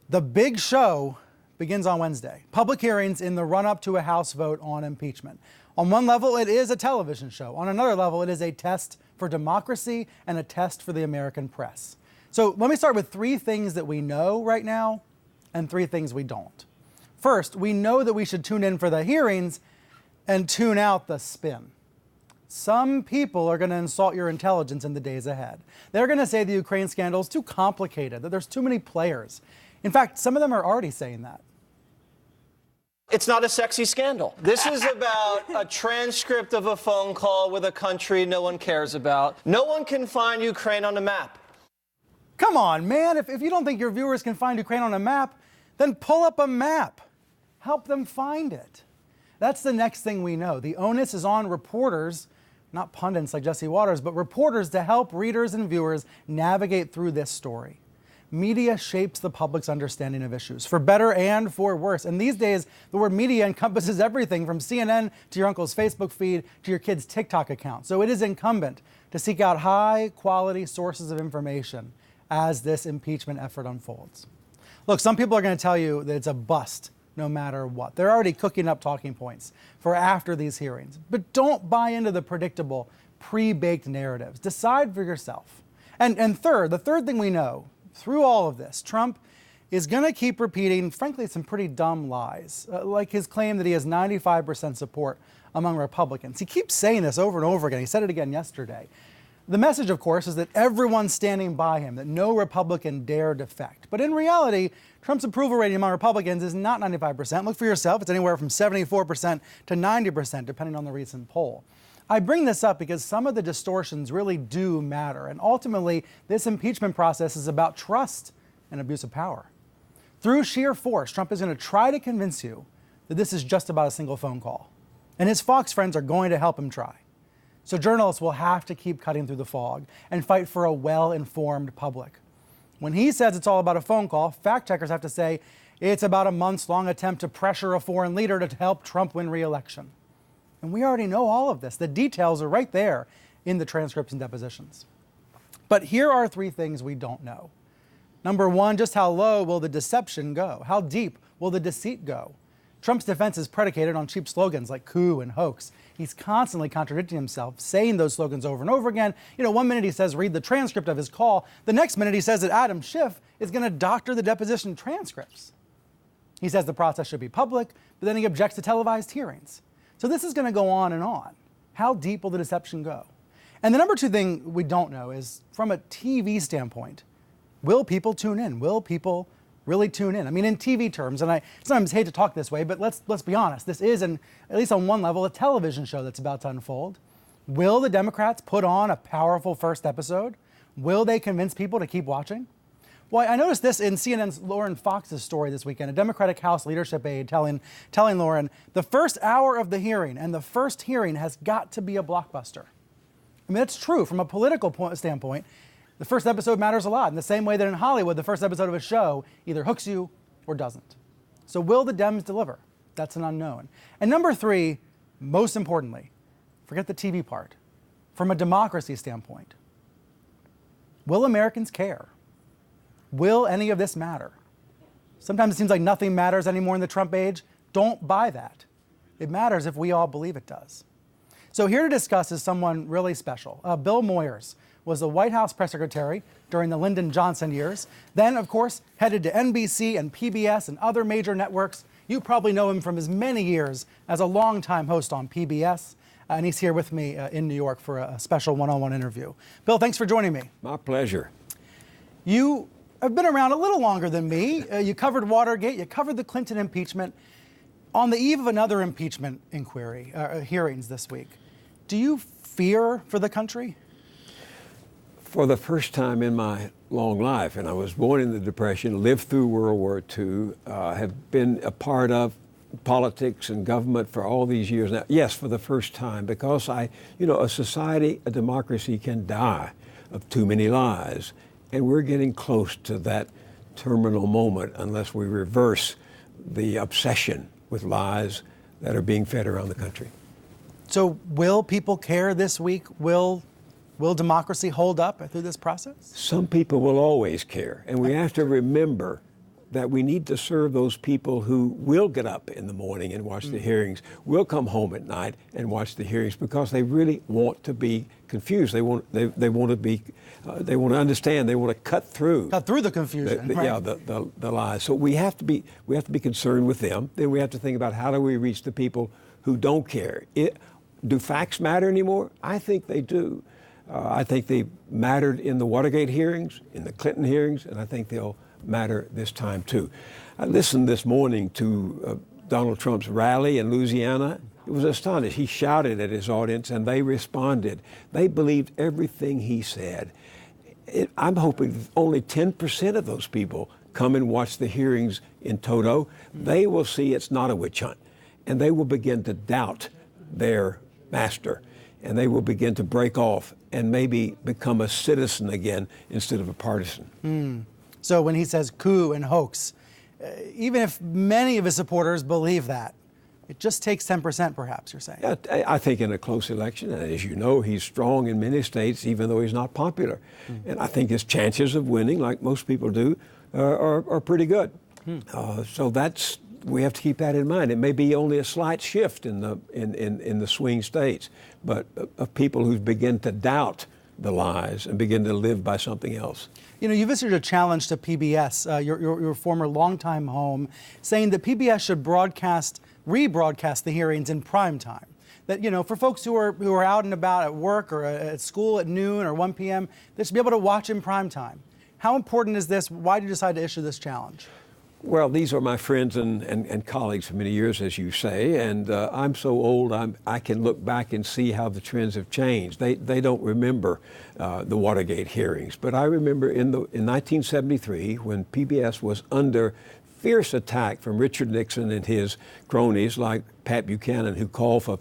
The big show begins on Wednesday. Public hearings in the run-up to a House vote on impeachment. On one level, it is a television show. On another level, it is a test for democracy and a test for the American press. So let me start with three things that we know right now and three things we don't. First, we know that we should tune in for the hearings and tune out the spin. Some people are going to insult your intelligence in the days ahead. They're going to say the Ukraine scandal is too complicated, that there's too many players. In fact, some of them are already saying that. It's not a sexy scandal. This is about a transcript of a phone call with a country no one cares about. No one can find Ukraine on a map. Come on, man. If you don't think your viewers can find Ukraine on a map, then pull up a map. Help them find it. That's the next thing we know. The onus is on reporters, not pundits like Jesse Waters, but reporters to help readers and viewers navigate through this story. Media shapes the public's understanding of issues, for better and for worse. And these days, the word media encompasses everything from CNN to your uncle's Facebook feed to your kid's TikTok account. So it is incumbent to seek out high-quality sources of information as this impeachment effort unfolds. Look, some people are going to tell you that it's a bust no matter what. They're already cooking up talking points for after these hearings. But don't buy into the predictable, pre-baked narratives. Decide for yourself. And third, the third thing we know, through all of this, Trump is going to keep repeating, frankly, some pretty dumb lies, like his claim that he has 95% support among Republicans. He keeps saying this over and over again. He said it again yesterday. The message, of course, is that everyone's standing by him, that no Republican dare defect. But in reality, Trump's approval rating among Republicans is not 95%. Look for yourself. It's anywhere from 74% to 90%, depending on the recent poll. I bring this up because some of the distortions really do matter. And ultimately, this impeachment process is about trust and abuse of power. Through sheer force, Trump is going to try to convince you that this is just about a single phone call. And his Fox friends are going to help him try. So journalists will have to keep cutting through the fog and fight for a well-informed public. When he says it's all about a phone call, fact checkers have to say it's about a months-long attempt to pressure a foreign leader to help Trump win re-election. And we already know all of this. The details are right there in the transcripts and depositions. But here are three things we don't know. Number one, just how low will the deception go? How deep will the deceit go? Trump's defense is predicated on cheap slogans like coup and hoax. He's constantly contradicting himself, saying those slogans over and over again. One minute he says, read the transcript of his call. The next minute he says that Adam Schiff is going to doctor the deposition transcripts. He says the process should be public, but then he objects to televised hearings. So this is going to go on and on. How deep will the deception go? And the number two thing we don't know is, from a TV standpoint, will people tune in? Will people really tune in? I mean, in TV terms, and I sometimes hate to talk this way, but let's be honest. This is, at least on one level, a television show that's about to unfold. Will the Democrats put on a powerful first episode? Will they convince people to keep watching? Well, I noticed this in CNN's Lauren Fox's story this weekend, a Democratic House leadership aide telling Lauren, the first hour of the hearing and the first hearing has got to be a blockbuster. I mean, that's true from a political standpoint. The first episode matters a lot, in the same way that in Hollywood, the first episode of a show either hooks you or doesn't. So will the Dems deliver? That's an unknown. And number three, most importantly, forget the TV part. From a democracy standpoint, will Americans care? Will any of this matter? Sometimes it seems like nothing matters anymore in the Trump age. Don't buy that. It matters if we all believe it does. So here to discuss is someone really special. Bill Moyers was the White House press secretary during the Lyndon Johnson years. Then, of course, headed to NBC and PBS and other major networks. You probably know him from his many years as a longtime host on PBS. And he's here with me in New York for a special one-on-one interview. Bill, thanks for joining me. My pleasure. You have been around a little longer than me. You covered Watergate, you covered the Clinton impeachment. On the eve of another impeachment inquiry, hearings this week, do you fear for the country? For the first time in my long life, and I was born in the Depression, lived through World War II, have been a part of politics and government for all these years now. Yes, for the first time, because a society, a democracy can die of too many lies. And we're getting close to that terminal moment unless we reverse the obsession with lies that are being fed around the country. So will people care this week? Will democracy hold up through this process? Some people will always care. And we have to remember that we need to serve those people who will get up in the morning and watch the hearings, will come home at night and watch the hearings, because they really want to be confused. They want to understand. They want to cut through the confusion. Right? Yeah, the lies. So we have to be concerned with them. Then we have to think about, how do we reach the people who don't care? Do facts matter anymore? I think they do. I think they mattered in the Watergate hearings, in the Clinton hearings, and I think they'll matter this time too. I listened this morning to Donald Trump's rally in Louisiana. It was astonishing. He shouted at his audience and they responded. They believed everything he said. I'm hoping only 10% of those people come and watch the hearings in toto. They will see it's not a witch hunt, and they will begin to doubt their master, and they will begin to break off and maybe become a citizen again instead of a partisan. So when he says coup and hoax, even if many of his supporters believe that, it just takes 10%, perhaps, you're saying? Yeah, I think in a close election, and as you know, he's strong in many states, even though he's not popular. And I think his chances of winning, like most people do, are pretty good. So we have to keep that in mind. It may be only a slight shift in the swing states, but of people who begin to doubt the lies and begin to live by something else. You know, you visited a challenge to PBS, your former longtime home, saying that PBS should rebroadcast the hearings in prime time. That, you know, for folks who are out and about at work or at school at noon or 1 p.m., they should be able to watch in prime time. How important is this? Why did you decide to issue this challenge? Well, these are my friends and colleagues for many years, as you say, and I'm so old I can look back and see how the trends have changed. They don't remember the Watergate hearings, but I remember in 1973 when PBS was under fierce attack from Richard Nixon and his cronies like Pat Buchanan, who called for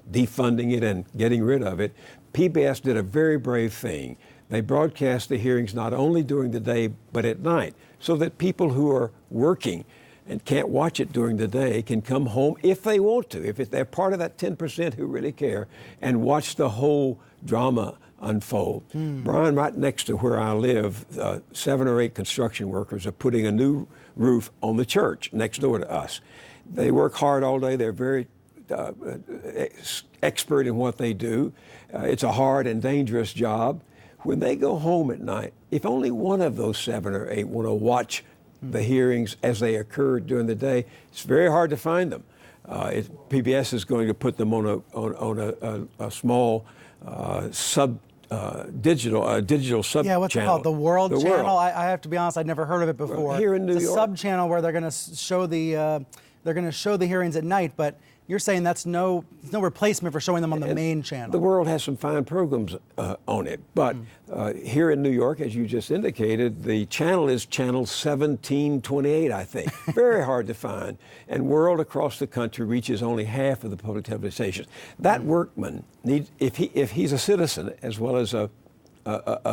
defunding it and getting rid of it. PBS did a very brave thing. They broadcast the hearings not only during the day but at night, so that people who are working and can't watch it during the day can come home if they want to, if they're part of that 10% who really care, and watch the whole drama unfold. Brian, right next to where I live, 7 or 8 construction workers are putting a new roof on the church next door to us. They work hard all day. They're very expert in what they do. It's a hard and dangerous job. When they go home at night, if only one of those 7 or 8 want to watch the hearings as they occurred during the day, it's very hard to find them. PBS is going to put them on a small digital sub Yeah, what's it channel. called? The World Channel? I have to be honest, I'd never heard of it before. Well, here in New York. It's a sub channel where they're going to show the hearings at night, but you're saying that's no replacement for showing them on the main channel. The World has some fine programs on it, but here in New York, as you just indicated, the channel is channel 1728, I think. Very hard to find, and World across the country reaches only half of the public television stations. That workman needs, if he's a citizen as well as a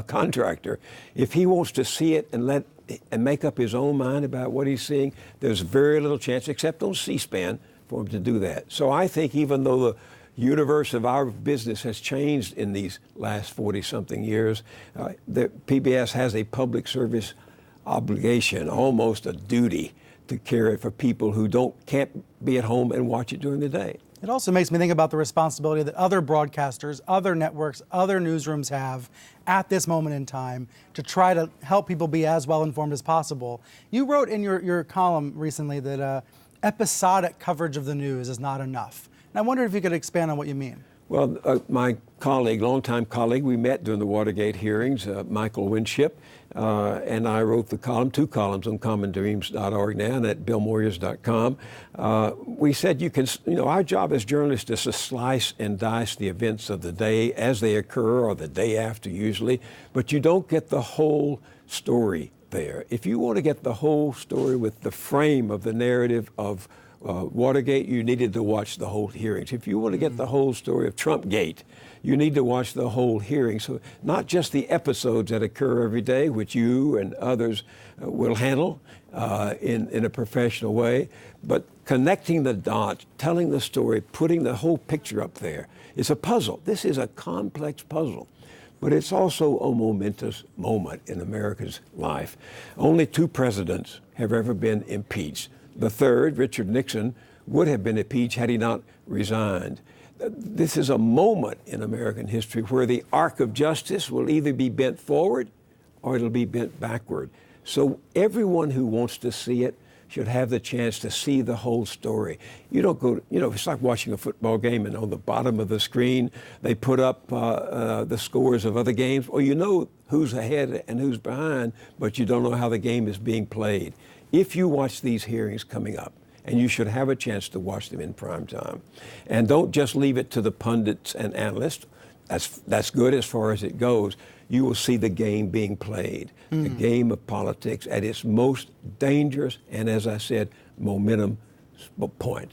contractor, if he wants to see it and make up his own mind about what he's seeing, there's very little chance, except on C-SPAN, for him to do that. So I think even though the universe of our business has changed in these last 40-something years, the PBS has a public service obligation, almost a duty, to care it for people who can't be at home and watch it during the day. It also makes me think about the responsibility that other broadcasters, other networks, other newsrooms have at this moment in time to try to help people be as well informed as possible. You wrote in your column recently that episodic coverage of the news is not enough. And I wondered if you could expand on what you mean. Well, my colleague, longtime colleague, we met during the Watergate hearings, Michael Winship, and I wrote the column, 2 columns on commondreams.org now and at billmoyers.com. We said our job as journalists is to slice and dice the events of the day as they occur, or the day after usually, but you don't get the whole story there. If you want to get the whole story with the frame of the narrative of Watergate, you needed to watch the whole hearings. If you want to get the whole story of Trumpgate, you need to watch the whole hearing. So not just the episodes that occur every day, which you and others will handle in a professional way, but connecting the dots, telling the story, putting the whole picture up there. It's a puzzle. This is a complex puzzle. But it's also a momentous moment in America's life. Only 2 presidents have ever been impeached. The third, Richard Nixon, would have been impeached had he not resigned. This is a moment in American history where the arc of justice will either be bent forward or it'll be bent backward. So everyone who wants to see it should have the chance to see the whole story. You don't go, it's like watching a football game and on the bottom of the screen they put up the scores of other games, or you know who's ahead and who's behind, but you don't know how the game is being played. If you watch these hearings coming up, and you should have a chance to watch them in prime time, and don't just leave it to the pundits and analysts. That's good as far as it goes. You will see the game being played, the game of politics at its most dangerous and, as I said, momentum point.